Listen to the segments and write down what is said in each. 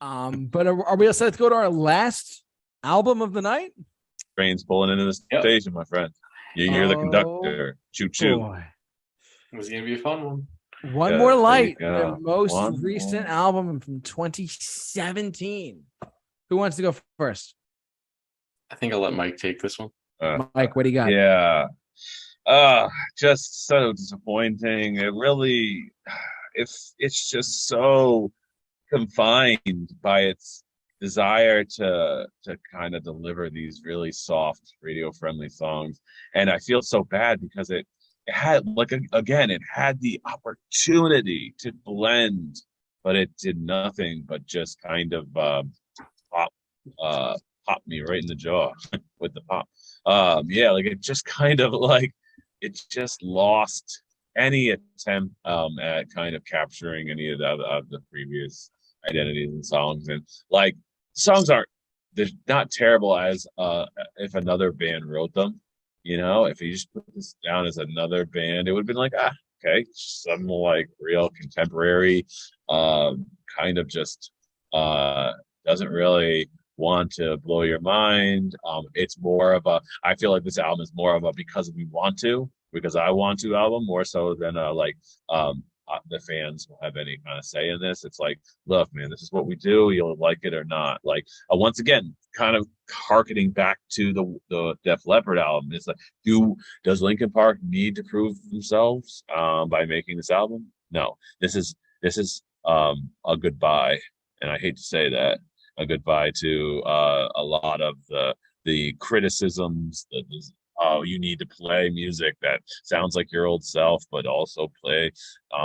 But are we all set to go to our last album of the night? Train's pulling into the station, my friend. You hear the conductor. Choo choo. Boy. It was gonna be a fun one. One More Light, their most One recent more. album from 2017. Who wants to go first? I think I'll let Mike take this one. Mike, what do you got? Yeah. Just so disappointing. It's just so confined by its desire to kind of deliver these really soft radio friendly songs. And I feel so bad because it had it had the opportunity to blend, but it did nothing but just kind of pop pop me right in the jaw with the pop. It just kind of it just lost any attempt at kind of capturing any of the previous identities and songs. And songs they're not terrible as if another band wrote them. If you just put this down as another band, it would have been okay, some real contemporary, kind of just doesn't really want to blow your mind. It's more of I feel like this album is more of a because I want to album, more so than the fans will have any kind of say in this. It's look, man, this is what we do. You'll like it or not. Once again, kind of harkening back to the Def Leppard album. It's does Linkin Park need to prove themselves by making this album? No. This is a goodbye, and I hate to say that, a goodbye to a lot of the criticisms that you need to play music that sounds like your old self, but also play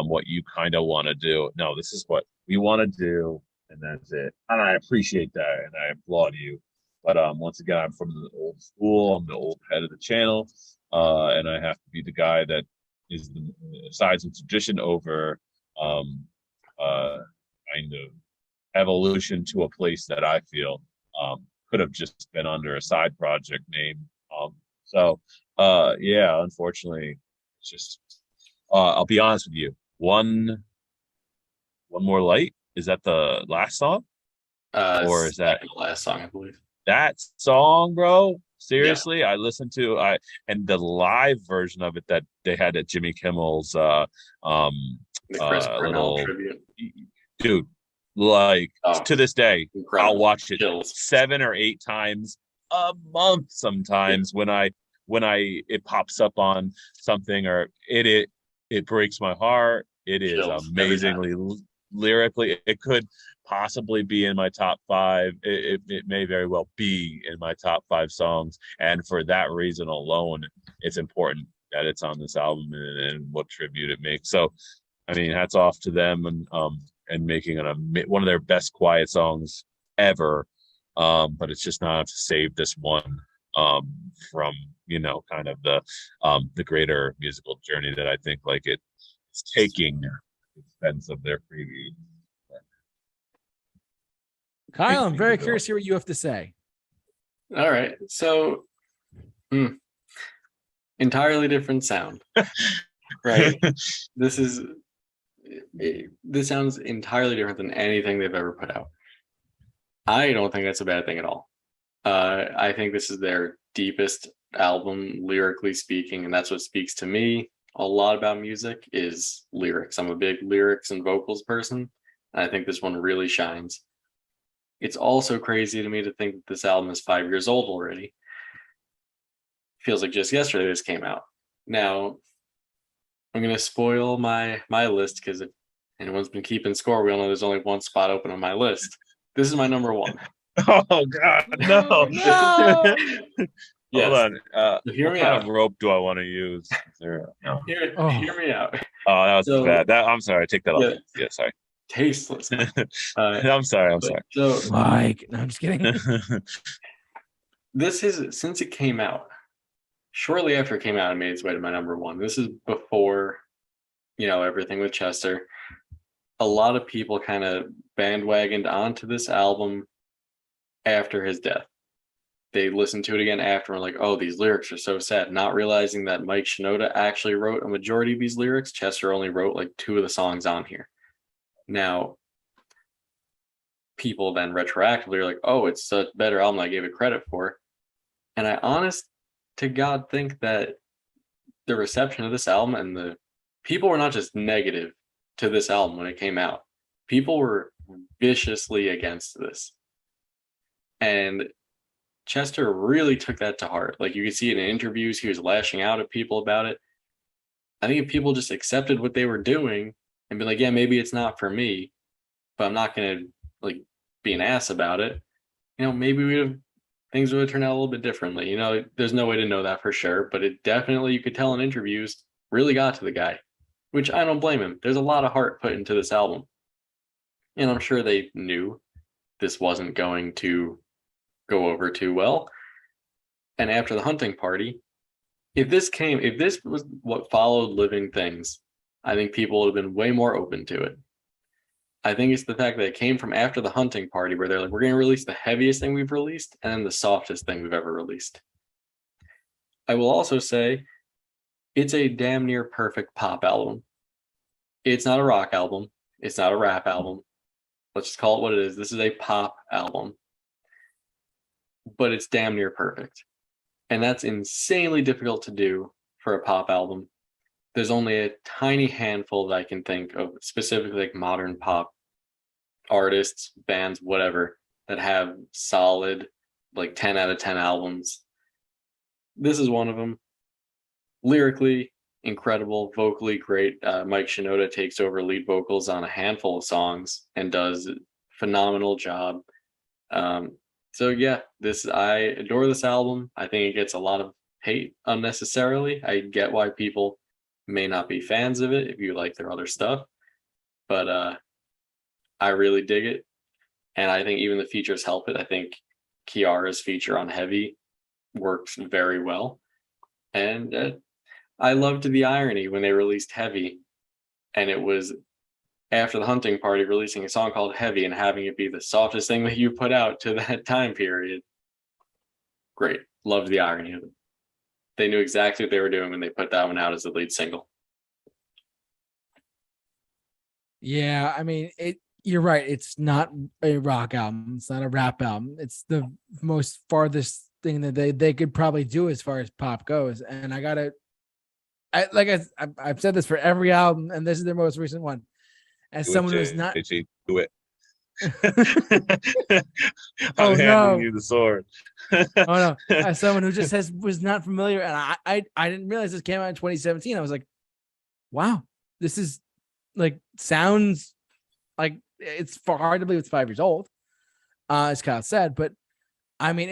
what you kind of want to do. No, this is what we want to do, and that's it. And I appreciate that, and I applaud you. But once again, I'm from the old school. I'm the old head of the channel, and I have to be the guy that is the sides of tradition over kind of evolution to a place that I feel could have just been under a side project name. Unfortunately, it's just I'll be honest with you. One More Light, is that the last song? Or is that the last song, I believe? That song, bro? Seriously, yeah. I listened to and the live version of it that they had at Jimmy Kimmel's the Chris Cornell tribute. Dude, to this day, incredible. I'll watch it 7 or 8 times a month sometimes. Yeah. when it pops up on something, or it breaks my heart. It is amazingly lyrically. It could possibly be in my top 5. It may very well be in my top 5 songs, and for that reason alone, it's important that it's on this album and what tribute it makes. So, I mean, hats off to them and making one of their best quiet songs ever. But it's just not to save this one from kind of the greater musical journey that I think it's taking at the expense of their previous. Kyle, I'm very curious to hear what you have to say. All right, so entirely different sound, right? This sounds entirely different than anything they've ever put out. I don't think that's a bad thing at all. I think this is their deepest album, lyrically speaking, and that's what speaks to me a lot about music is lyrics. I'm a big lyrics and vocals person, and I think this one really shines. It's also crazy to me to think that this album is 5 years old already. Feels like just yesterday this came out. Now, I'm going to spoil my list because if anyone's been keeping score, we all know there's only one spot open on my list. This is my number 1. Oh God, no! No! Yes. Hold on. Hear me what out. kind of rope do I want to use? Hear me out. Oh, that was bad. I'm sorry. I take that off. Yeah, sorry. Tasteless. I'm sorry. So, Mike, no, I'm just kidding. This is, since it came out, shortly after it came out, it made its way to my number 1. This is before, everything with Chester. A lot of people kind of bandwagoned onto this album after his death. They listened to it again after and were like, oh, these lyrics are so sad, not realizing that Mike Shinoda actually wrote a majority of these lyrics. Chester only wrote 2 of the songs on here. Now, people then retroactively are like, oh, it's such better album than I gave it credit for. And I honest to God think that the reception of this album and the people were not just negative to this album when it came out. People were viciously against this. And Chester really took that to heart. Like you could see it in interviews, he was lashing out at people about it. I think if people just accepted what they were doing and be like, yeah, maybe it's not for me, but I'm not gonna like be an ass about it, maybe things would have turned out a little bit differently. There's no way to know that for sure, but it definitely, you could tell in interviews, really got to the guy, which I don't blame him. There's a lot of heart put into this album. And I'm sure they knew this wasn't going to go over too well. And after the hunting party, if this was what followed Living Things, I think people would have been way more open to it. I think it's the fact that it came from after the hunting party where they're like, we're going to release the heaviest thing we've released and then the softest thing we've ever released. I will also say it's a damn near perfect pop album. It's not a rock album. It's not a rap album. Let's just call it what it is. This is a pop album. But it's damn near perfect. And that's insanely difficult to do for a pop album. There's only a tiny handful that I can think of, specifically like modern pop artists, bands, whatever, that have solid like 10 out of 10 albums. This is one of them. Lyrically incredible, vocally great. Mike Shinoda takes over lead vocals on a handful of songs and does a phenomenal job. So yeah, I adore this album. I think it gets a lot of hate unnecessarily. I get why people may not be fans of it if you like their other stuff, but I really dig it, and I think even the features help it. I think Kiara's feature on Heavy works very well, and I loved the irony when they released Heavy, and it was after the hunting party releasing a song called Heavy and having it be the softest thing that you put out to that time period. Great. Loved the irony of it. They knew exactly what they were doing when they put that one out as the lead single. Yeah, I mean, you're right. It's not a rock album. It's not a rap album. It's the most farthest thing that they could probably do as far as pop goes. And I've said this for every album, and this is their most recent one. As someone who's not do it. Oh no, you the sword. Oh no, as someone who just was not familiar, and I didn't realize this came out in 2017. I was like, wow, this is like sounds like it's hard to believe it's 5 years old. As Kyle said, but I mean,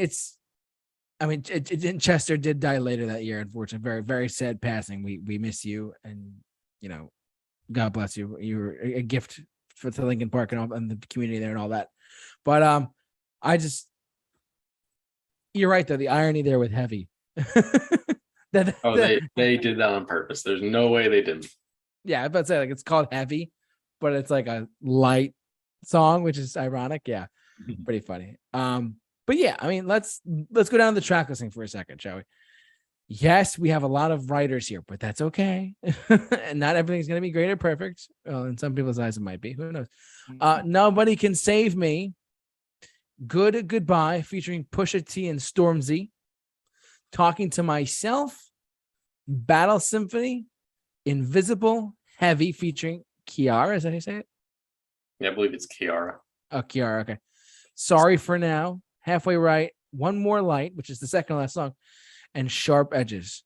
Chester did die later that year. Unfortunately, very, very sad passing. We miss you, and God bless you. You were a gift for the Linkin Park and the community there and all that. But you're right though. The irony there with Heavy. They did that on purpose. There's no way they didn't. Yeah, I was about to say like it's called Heavy, but it's like a light song, which is ironic. Yeah, pretty funny. But yeah, I mean, let's go down to the track listing for a second, shall we? Yes, we have a lot of writers here, but that's okay. And not everything's going to be great or perfect. Well, in some people's eyes, it might be. Who knows? Nobody Can Save Me. Good Goodbye, featuring Pusha T and Stormzy. Talking to Myself. Battle Symphony. Invisible. Heavy, featuring Kiara. Is that how you say it? Yeah, I believe it's Kiara. Oh, Kiara. Okay. Sorry for Now. Halfway Right. One More Light, which is the second to last song. And Sharp Edges.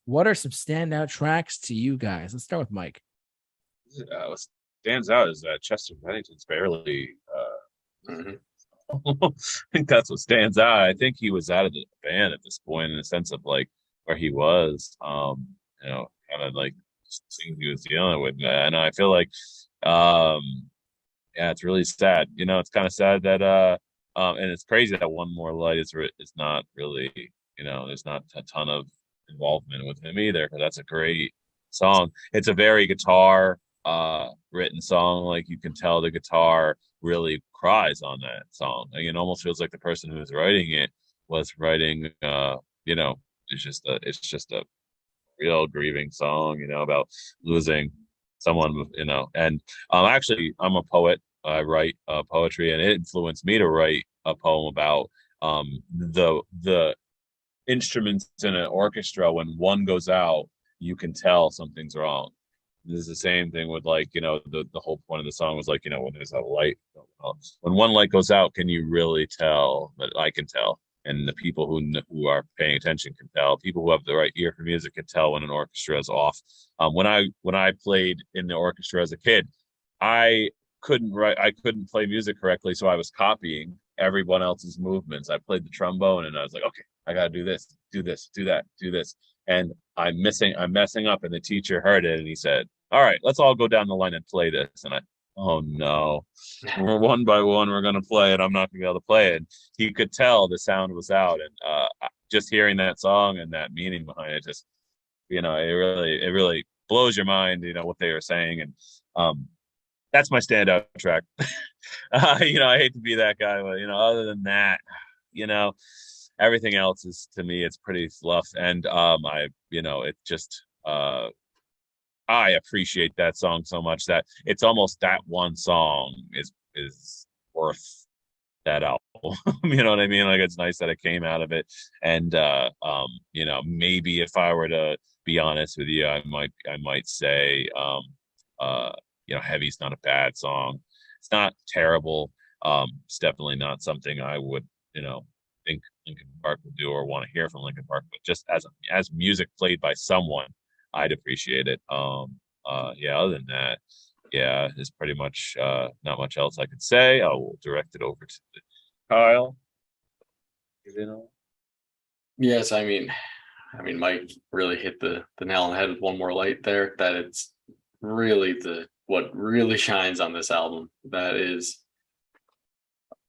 What are some standout tracks to you guys? Let's start with Mike. What stands out is that Chester Bennington's barely. I think that's what stands out. I think he was out of the band at this point in the sense of like where he was. Kind of like things he was dealing with, and I feel like, yeah, it's really sad. It's kind of sad that and it's crazy that One More Light is not really, there's not a ton of involvement with him either. Because that's a great song. It's a very guitar written song. Like you can tell the guitar really cries on that song. Like, it almost feels like the person who was writing it was writing. It's just a real grieving song. About losing someone. And actually, I'm a poet. I write poetry, and it influenced me to write a poem about the instruments in an orchestra. When one goes out, you can tell something's wrong. This is the same thing with, like, the whole point of the song was like, when there's a light, when one light goes out, can you really tell? That I can tell, and the people who are paying attention can tell. People who have the right ear for music can tell when an orchestra is off. When I played in the orchestra as a kid, I I couldn't play music correctly, so I was copying everyone else's movements. I played the trombone, and I was like, okay, I gotta do this, do this, do that, do this, and I'm messing up, and the teacher heard it, and he said, all right, let's all go down the line and play this. And oh no, we're one by one, we're gonna play it. I'm not gonna be able to play it. And he could tell the sound was out, and just hearing that song and that meaning behind it, just it really blows your mind. What they were saying, and that's my standout track. I hate to be that guy, but other than that, you know, everything else is, to me, it's pretty fluff, and it just I appreciate that song so much that it's almost that one song is worth that album. You know what I mean? Like, it's nice that it came out of it. And maybe if I were to be honest with you, I might say Heavy's not a bad song. It's not terrible. It's definitely not something I would, think Linkin Park would do or want to hear from Linkin Park, but just as music played by someone, I'd appreciate it. Other than that, yeah, there's pretty much not much else I could say. I will direct it over to Kyle. Yes, I mean, Mike really hit the nail on the head with One More Light there. That it's really what really shines on this album. That is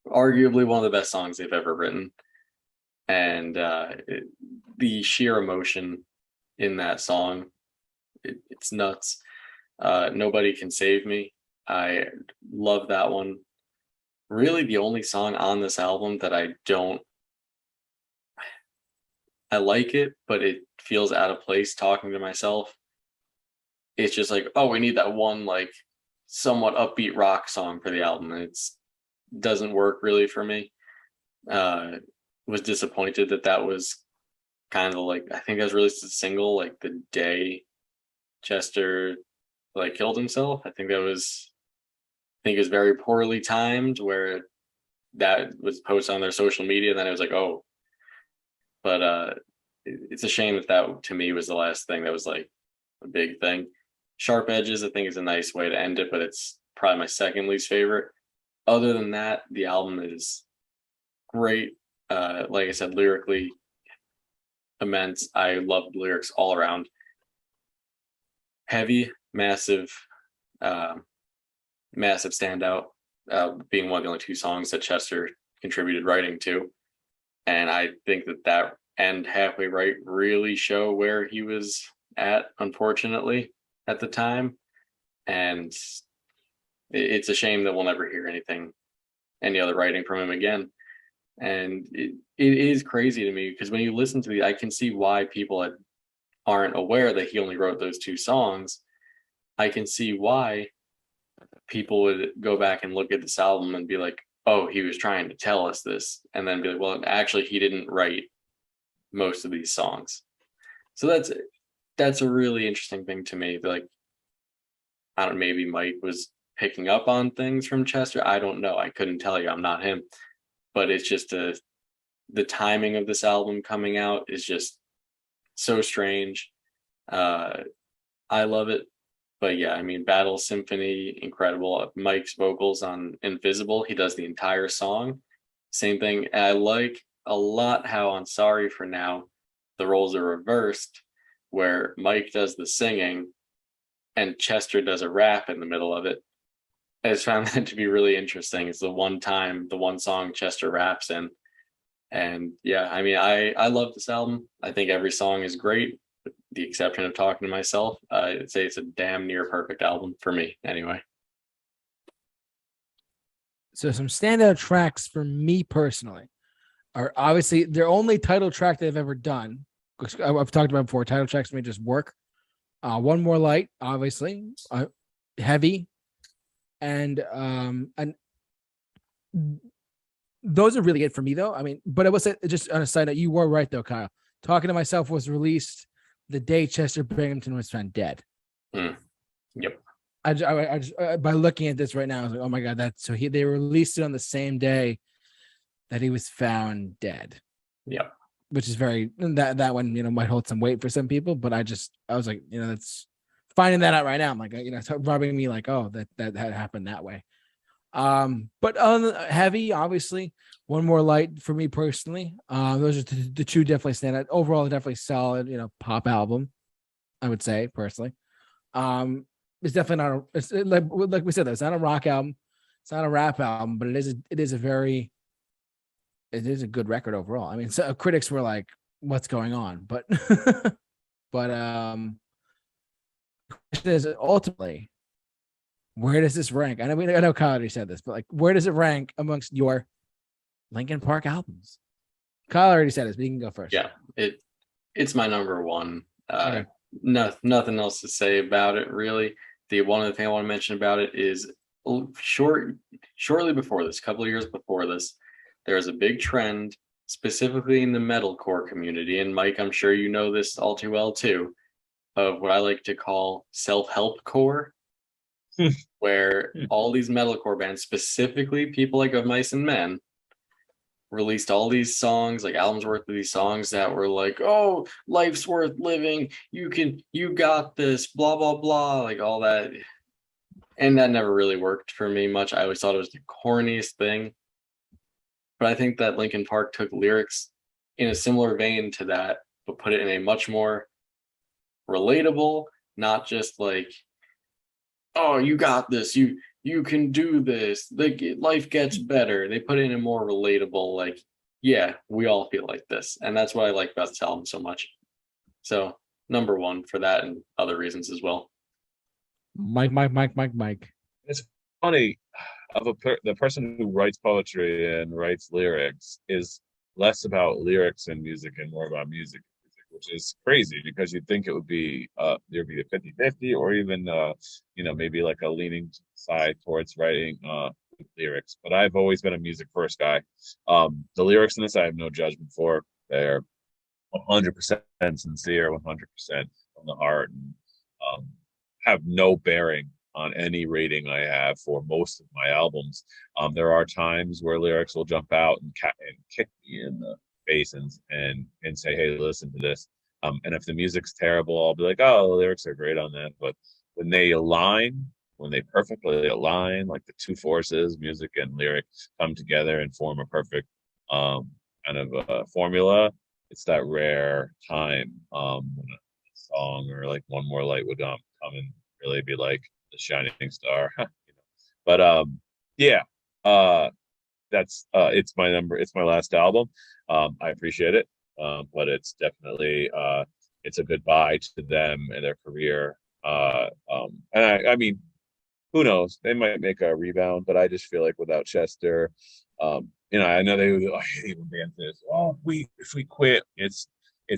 arguably one of the best songs they've ever written, and the sheer emotion in that song, it's nuts. Nobody Can Save Me, I love that one. Really, the only song on this album that I like it, but it feels out of place talking to myself. It's just like, oh, we need that one, like, somewhat upbeat rock song for the album, and it doesn't work really for me. Was disappointed that was kind of like, I think that was released as a single like the day Chester killed himself. I think it was very poorly timed, where that was posted on their social media, and then it was like, oh. But it's a shame that to me was the last thing that was like a big thing. Sharp Edges, I think, is a nice way to end it, but it's probably my second least favorite. Other than that, the album is great. Like I said, lyrically immense. I love the lyrics all around. Heavy, massive standout, being one of the only two songs that Chester contributed writing to. And I think that and Halfway Right really show where he was at, unfortunately, at the time. And it's a shame that we'll never hear any other writing from him again. And it is crazy to me, because when you listen to I can see why people aren't aware that he only wrote those two songs. I can see why people would go back and look at this album and be like, oh, he was trying to tell us this, and then be like, well, actually, he didn't write most of these songs. So that's a really interesting thing to me. Like, I don't know, maybe Mike was picking up on things from Chester. I don't know. I couldn't tell you. I'm not him. But it's just the timing of this album coming out is just so strange. I love it. But yeah, I mean, Battle Symphony, incredible. Mike's vocals on Invisible, he does the entire song. Same thing. And I like a lot how on Sorry for Now, the roles are reversed, where Mike does the singing and Chester does a rap in the middle of it. I just found that to be really interesting. It's the one song Chester raps in. And yeah, I mean, I love this album. I think every song is great, with the exception of Talking to Myself. I'd say it's a damn near perfect album for me, anyway. So some standout tracks for me personally are obviously their only title track they've ever done. I've talked about before. Title tracks may just work. One More Light, obviously. Heavy. and those are really it for me though. I mean, but I was just on a side note, you were right though, Kyle. Talking to Myself was released the day Chester Binghamton was found dead. Yep. I just by looking at this right now, I was like, oh my god, that's so they released it on the same day that he was found dead. Yep. Which is very that one, might hold some weight for some people, but I was like, that's finding that out right now. I'm like, it's rubbing me like, oh, that happened that way. But on Heavy, obviously, One More Light for me personally. Those are the two definitely stand out. Overall, definitely solid, pop album, I would say personally. It's definitely not like we said, though, it's not a rock album, it's not a rap album, but it is a good record overall. I mean, so critics were like, what's going on? But is ultimately, where does this rank? I know Kyle already said this, but like, where does it rank amongst your Linkin Park albums? Kyle already said this, but you can go first. Yeah, it's my number one. Okay. Nothing else to say about it, really. The one other thing I want to mention about it is shortly before this, a couple of years before this, there was a big trend, specifically in the metalcore community, and Mike, I'm sure you know this all too well too, of what I like to call self-help core, where all these metalcore bands, specifically people like Of Mice and Men, released all these songs, like albums worth of these songs that were like, oh, life's worth living, you got this, blah blah blah, like all that. And that never really worked for me much. I always thought it was the corniest thing. But I think that Linkin Park took lyrics in a similar vein to that, but put it in a much more relatable, not just like, oh, you got this, you can do this, like life gets better. They put it in a more relatable, like, yeah, we all feel like this. And that's what I like about this album so much. So number one for that and other reasons as well. Mike. It's funny, the person who writes poetry and writes lyrics is less about lyrics and music and more about music, which is crazy because you'd think it would be there'd be a 50-50 or even maybe like a leaning side towards writing lyrics. But I've always been a music first guy. The lyrics in this I have no judgment for. They're 100% sincere, 100% from the heart, and have no bearing on any rating I have for most of my albums. There are times where lyrics will jump out and kick me in the face and say, hey, listen to this. And if the music's terrible, I'll be like, oh, the lyrics are great on that. But when they perfectly align, like the two forces, music and lyric, come together and form a perfect kind of formula, it's that rare time when a song or like One More Light would come and really be like the shining star. But that's it's my last album. I appreciate it, but it's definitely it's a goodbye to them and their career. And I mean, who knows, they might make a rebound, but I just feel like without Chester, I know they would, I hate when bands this, if we quit, it's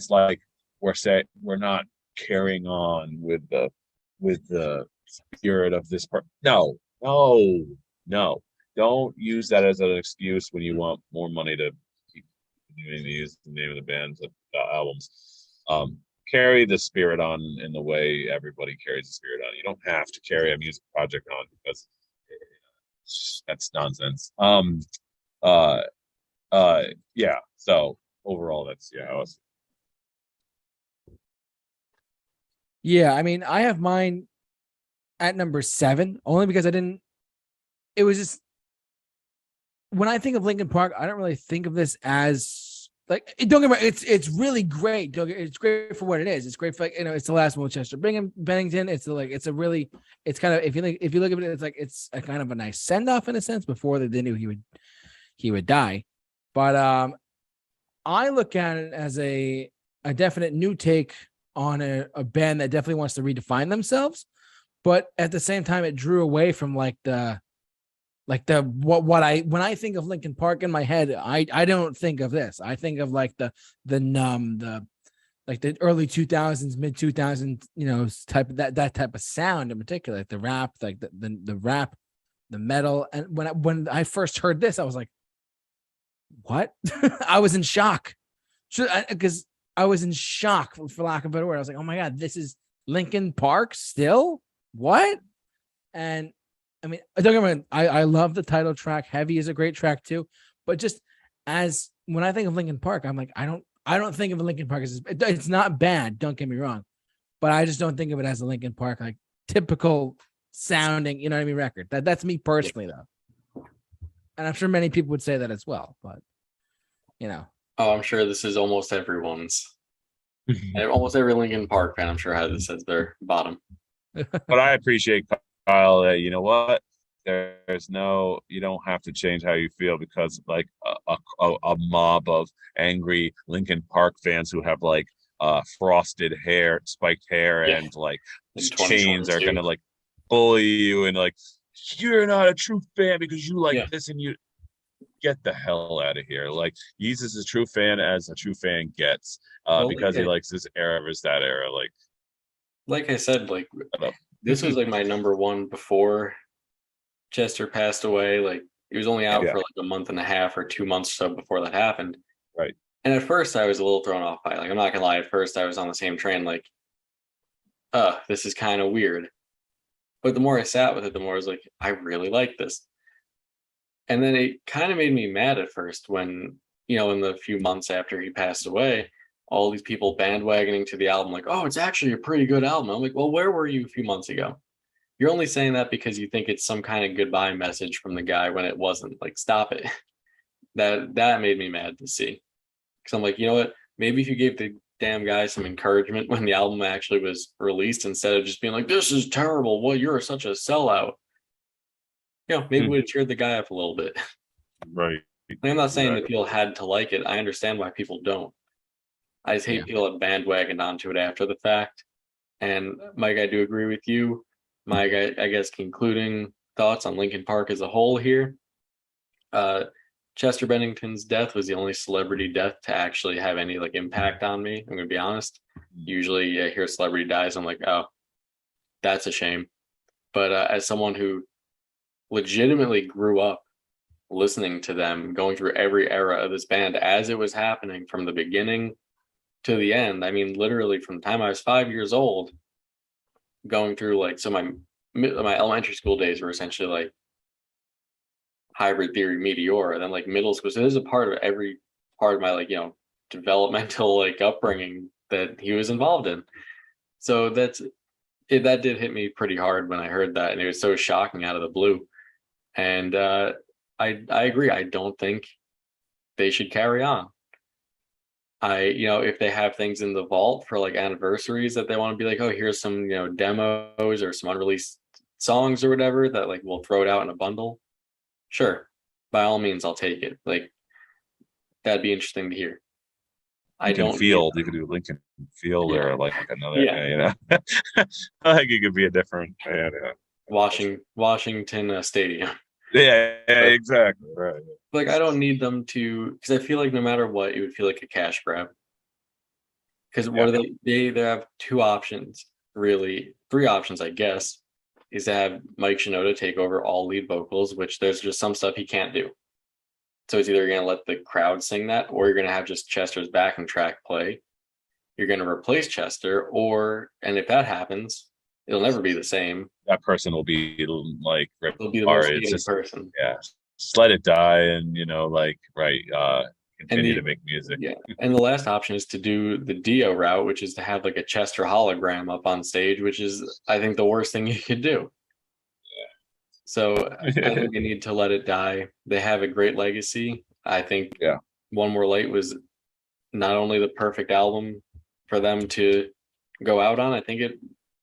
like we're not carrying on with the spirit of this part. No, don't use that as an excuse when you want more money to keep continuing to use the name of the band's albums. Carry the spirit on in the way everybody carries the spirit on. You don't have to carry a music project on because that's nonsense. Yeah. So overall, that's how it's. Yeah, I mean, I have mine at number 7 only because it was just, when I think of Linkin Park, I don't really think of this as like, don't get me wrong, it's really great. It's great for what it is. It's great for, like, it's the last one with Chester Bennington. It's kind of, if you look at it, it's like, it's a kind of a nice send off in a sense before they knew he would die. But I look at it as a definite new take on a band that definitely wants to redefine themselves, but at the same time it drew away from when I think of Linkin Park in my head, I don't think of this. I think of like the early 2000s, mid 2000s, type of that type of sound in particular, like the rap, like the rap the metal. And when I first heard this, I was like, what? I was in shock. Because I was in shock, for lack of a better word. I was like, oh my God, this is Linkin Park still? What? And I mean, don't get me wrong, I love the title track. Heavy is a great track too. But just as when I think of Linkin Park, I'm like, I don't think of Linkin Park as it's not bad, don't get me wrong. But I just don't think of it as a Linkin Park, like typical sounding, you know what I mean, record. That's me personally though. And I'm sure many people would say that as well, but you know. Oh, I'm sure this is almost everyone's. Almost every Linkin Park fan, I'm sure, has this as their bottom. But I appreciate, Kyle, that you know what, there's no, you don't have to change how you feel because like a mob of angry Linkin Park fans who have like frosted hair, spiked hair, Yeah. and like In chains are 2022. gonna like bully you and like you're not a true fan because you like Yeah. this and you get the hell out of here. Like Yeezus is a true fan as a true fan gets, Well, because he likes this era versus that era. Like I said, like Shut up. this was like my number one before Chester passed away. Like he was only out Yeah. for like a month and a half or 2 months or so before that happened. Right. And at first I was a little thrown off by it. Like I'm not gonna lie, at first I was on the same train, like, this is kind of weird. But the more I sat with it, the more I was like, I really like this. And then it kind of made me mad at first when, in the few months after he passed away, all these people bandwagoning to the album, like, oh, it's actually a pretty good album. I'm like, well, where were you a few months ago? You're only saying that because you think it's some kind of goodbye message from the guy when it wasn't. Like, stop it. That made me mad to see. Because I'm like, you know what? Maybe if you gave the damn guy some encouragement when the album actually was released, instead of just being like, this is terrible. Well, you're such a sellout. Maybe we cheered the guy up a little bit. Right. I'm not saying that people had to like it. I understand why people don't. I just hate people that bandwagoned onto it after the fact. And Mike, I do agree with you. Mike, I guess concluding thoughts on Linkin Park as a whole here. Chester Bennington's death was the only celebrity death to actually have any like impact on me. I'm gonna be honest. Usually I hear a celebrity dies, I'm like, oh, that's a shame. But as someone who legitimately grew up listening to them, going through every era of this band as it was happening from the beginning to the end. I mean, literally from the time I was 5 years old, going through like, so my elementary school days were essentially like Hybrid Theory, Meteor, and then like middle school. So this is a part of every part of my like, developmental like upbringing that he was involved in. So that did hit me pretty hard when I heard that, and it was so shocking out of the blue. And I agree. I don't think they should carry on. If they have things in the vault for like anniversaries that they want to be like, oh, here's some, demos or some unreleased songs or whatever that like we'll throw it out in a bundle. Sure. By all means, I'll take it. Like that'd be interesting to hear. You can do Lincoln Field or like another, I think it could be a different, Washington Stadium. Yeah, exactly. Right. Like I don't need them to, because I feel like no matter what, it would feel like a cash grab. Because what are they have two options, really, three options, I guess, is to have Mike Shinoda take over all lead vocals, which there's just some stuff he can't do. So it's either going to let the crowd sing that, or you're going to have just Chester's backing track play. You're going to replace Chester, and if that happens, it'll never be the same. That person will be like, it'll be the most hated person. Yeah, just let it die, and continue to make music. Yeah, and the last option is to do the Dio route, which is to have like a Chester hologram up on stage, which is, I think, the worst thing you could do. So I think they need to let it die. They have a great legacy. I think One More Light was not only the perfect album for them to go out on, I think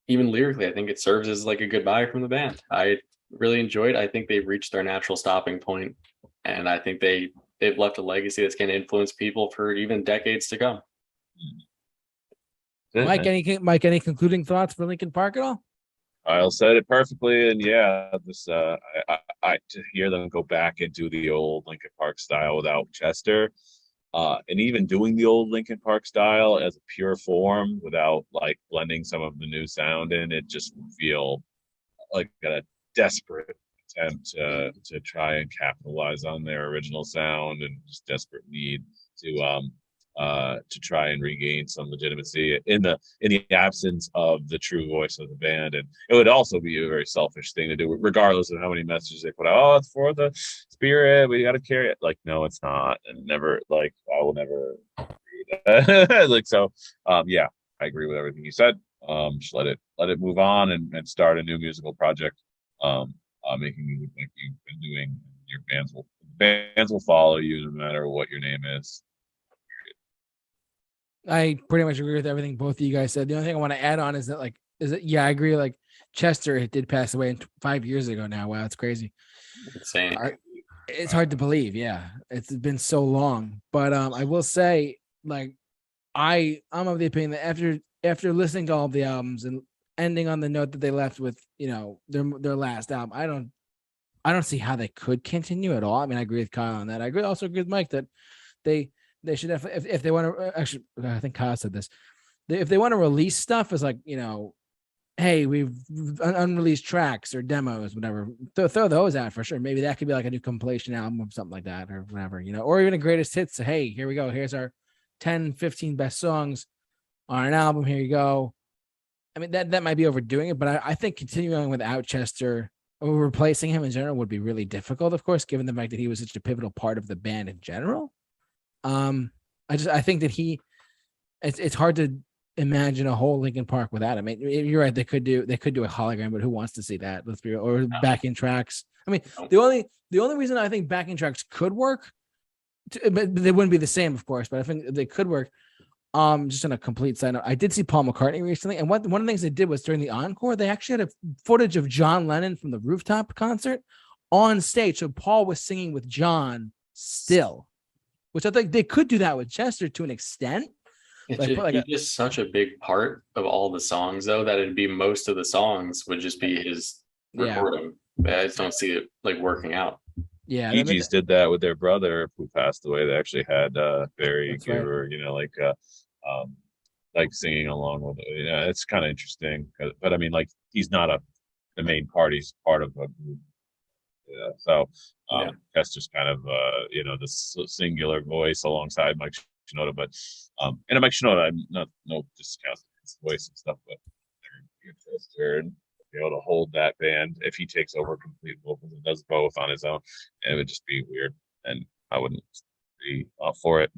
even lyrically, I think it serves as like a goodbye from the band. I really enjoyed it. I think they've reached their natural stopping point, and I think they've left a legacy that's going to influence people for even decades to come. Mike, any concluding thoughts for Linkin Park at all? Kyle said it perfectly, and this I to hear them go back and do the old Linkin Park style without Chester, and even doing the old Linkin Park style as a pure form without like blending some of the new sound in, it just feel like a desperate attempt to try and capitalize on their original sound and just desperate need to try and regain some legitimacy in the absence of the true voice of the band. And it would also be a very selfish thing to do, regardless of how many messages they put out. Oh, it's for the spirit, we got to carry it. Like, no, it's not. And never, like, I will never agree with that. Like, so yeah, I agree with everything you said. Just let it move on and start a new musical project. Making music like you've been doing. Your bands will follow you no matter what your name is. I pretty much agree with everything both of you guys said. The only thing I want to add on is that yeah, I agree. Like Chester did pass away 5 years ago now. Wow, it's crazy. Insane. It's hard to believe. Yeah, it's been so long. But I will say, like, I'm of the opinion that after listening to all of the albums and ending on the note that they left with, their last album, I don't see how they could continue at all. I mean, I agree with Kyle on that. Also agree with Mike that they should definitely, if they want to, actually, I think Kyle said this, if they want to release stuff as like, hey, we've unreleased tracks or demos, whatever, throw those out for sure. Maybe that could be like a new compilation album or something like that, or whatever, or even a greatest hits. Hey, here we go. Here's our 10, 15 best songs on an album. Here you go. I mean, that might be overdoing it, but I think continuing without Chester or replacing him in general would be really difficult, of course, given the fact that he was such a pivotal part of the band in general. I think that it's hard to imagine a whole Linkin Park without him. I mean, you're right. They could do a hologram, but who wants to see that? Let's be real. Or backing tracks. I mean, the only reason I think backing tracks could work, but they wouldn't be the same, of course. But I think they could work. Just on a complete side note, I did see Paul McCartney recently, and one of the things they did was during the encore, they actually had a footage of John Lennon from the rooftop concert on stage. So Paul was singing with John still, which I think they could do that with Chester to an extent. He's just such a big part of all the songs, though, that it'd be most of the songs would just be his recording. I just don't see it like working out. Yeah, Bee Gees did that with their brother who passed away. They actually had Barry Giver, like singing along with it. Yeah, it's kind of interesting. But I mean, like, he's not the main part. He's part of a group. Yeah, so Chester's kind of this singular voice alongside Mike Shinoda, but and Mike Shinoda, I'm no discount his voice and stuff, but Chester and be able to hold that band if he takes over complete vocals and does both on his own, and it would just be weird, and I wouldn't be for it.